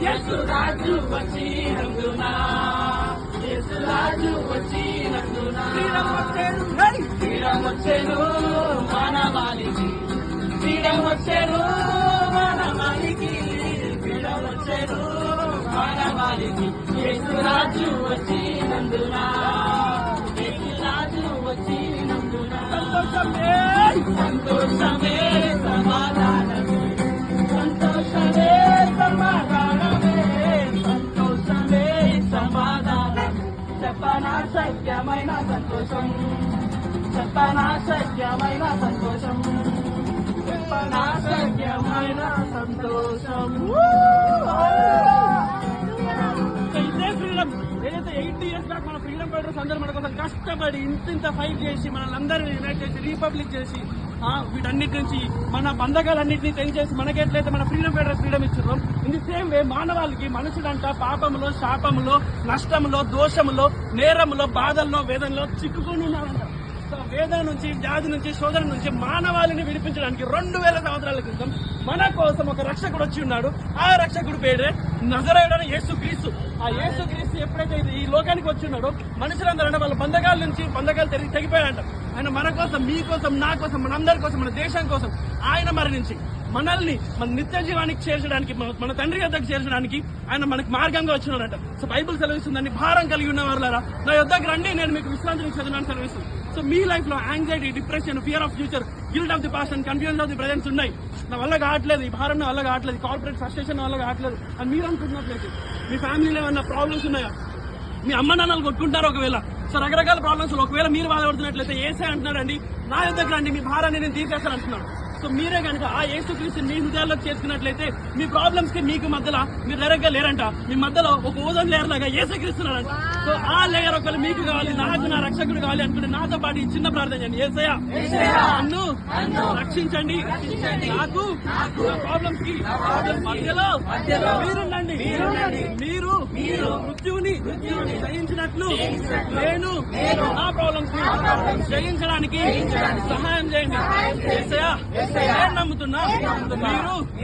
Yesuraju వచ్చినందున Yesuraju వచ్చినందున freedom వచ్చేను మానవాళికి freedom వచ్చేను మానవాళికి ఫ్రీడమ్ వచ్చేను మానవాళికి యేసురాజు వచ్చినందున యేసురాజు వచ్చినందున సంతోషమే సమాధానమే సంతోషమే సమాధానమే సంతోషమే సమాధానం చెప్పనా సత్యమైన సంతోషం చెప్పనా సత్యమైన సంతోషం చెప్పనా సత్యమైన సంతోషం. ఇదే ఫ్రీడమ్ ఏదైతే 80 years బ్యాక్ మన ఫ్రీడమ్ ఫైటర్స్ అందరూ మన కోసం కష్టపడి ఇంత ఫైట్ చేసి మనల్ని అందరూ యునైట్ చేసి రీపబ్లిక్ చేసి వీటన్నిటి నుంచి మన బంధకాలన్నింటినీ తెంచేసి మనకి ఎట్లయితే మన ఫ్రీడమ్ ఫైటర్స్ ఫ్రీడమ్ ఇచ్చారు ఇన్ ది సేమ్ వే మానవాళికి మనుషులంట పాపములో శాపములో నష్టములో దోషములో నేరములో బాధల్లో వేదనలో చిక్కుకొని ఉన్నారంట. సో వేదన నుంచి వ్యాధి నుంచి శోధన నుంచి మానవాళిని విడిపించడానికి 2000 సంవత్సరాల క్రితం మన కోసం ఒక రక్షకుడు వచ్చి ఉన్నాడు. ఆ రక్షకుడు పేరే నజరేయుడైన యేసుక్రీస్తు. ఆ యేసుక్రీస్తు ఎప్పుడైతే ఈ లోకానికి వచ్చి ఉన్నాడో మనుషులందరూ వాళ్ళ బంధకాల నుంచి బంధకాలు తెగిపోయాడంట. ఆయన మన కోసం మీ కోసం నా కోసం మనందరి కోసం మన దేశం కోసం ఆయన మరణించి మనల్ని మన నిత్య జీవానికి చేర్చడానికి మన తండ్రి యొద్దకు చేర్చడానికి ఆయన మనకి మార్గంగా వచ్చినాడట. సో బైబుల్ సెలవిస్తుందని భారం కలిగి ఉన్న వారులారా నా యొద్దకు రండి నేను మీకు విశ్రాంతిని చదివాను సెలవిస్తుంది. సో మీ లైఫ్ లో anxiety depression fear of future guilt of the past and confusion of the presents ఉన్నాయి. నా వల్ల కావట్లేదు ఈ భారం నా వల్ల కావట్లేదు కార్పొరేట్ ఫ్రస్ట్రేషన్ వల్ల కావట్లేదు అని మీరు అనుకుంటున్నట్లయితే మీ ఫ్యామిలీలో ఏమన్నా ప్రాబ్లమ్స్ ఉన్నాయా మీ అమ్మ నాన్నలు కొట్టుకుంటారు ఒకవేళ సో రకరకాల ప్రాబ్లమ్స్ ఒకవేళ మీరు బాధపడుతున్నట్లయితే ఏసే అంటున్నారండి నా యొద్దకు రండి మీ భారాన్ని నేను తీర్చేస్తాను అంటున్నాను. సో మీరే కనుక ఆ యేసుక్రీస్తు మీ హృదయాల్లోకి చేసుకున్నట్లయితే మీ ప్రాబ్లమ్స్ కి మీకు మధ్యలో మీరు డైరెక్ట్ గా లేరంట. మీ మధ్యలో ఒక ఓజోన్ లేయర్ లాగా యేసుక్రీస్తున్నారంట. సో ఆ లేయర్ ఒకళ్ళు మీకు కావాలి నాకు నా రక్షకుడు కావాలి అనుకుంటే నాతో పాటు ఈ చిన్న ప్రార్థన చేయండి. యేసయ్యా నన్ను రక్షించండి నాకు ప్రాబ్లమ్స్ కి మధ్యలో మీరుండండి మీరు మృత్యువుని జయించినట్లు నేను నా ప్రాబ్లమ్స్ ని జయించడానికి సహాయం చేయండి. యేసయ్యా నేను నమ్ముతున్నా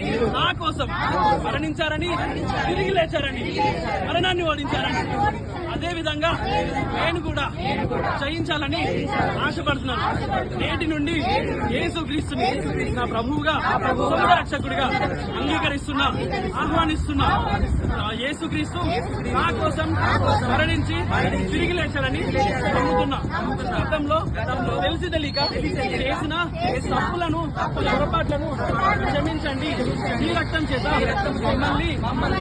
మీరు నా కోసం మరణించారని తిరిగి లేచారని మరణాన్ని ఓడించారని అదే విధంగా నేను కూడా జయించాలని ఆశపడుతున్నాను. నేటి నుండి యేసుక్రీస్తుని నా ప్రభువుగా సొంత రక్షకుడిగా అంగీకరిస్తున్నా ఆహ్వానిస్తున్నా. యేసుక్రీస్తు నా కోసం మరణించి తిరిగి లేచారని నమ్ముతున్నా. గతంలో తెలిసి తెలియక చేసిన తప్పులను పొరపాట్లను క్షమించండి. ఈ రక్తం చేత మమ్మల్ని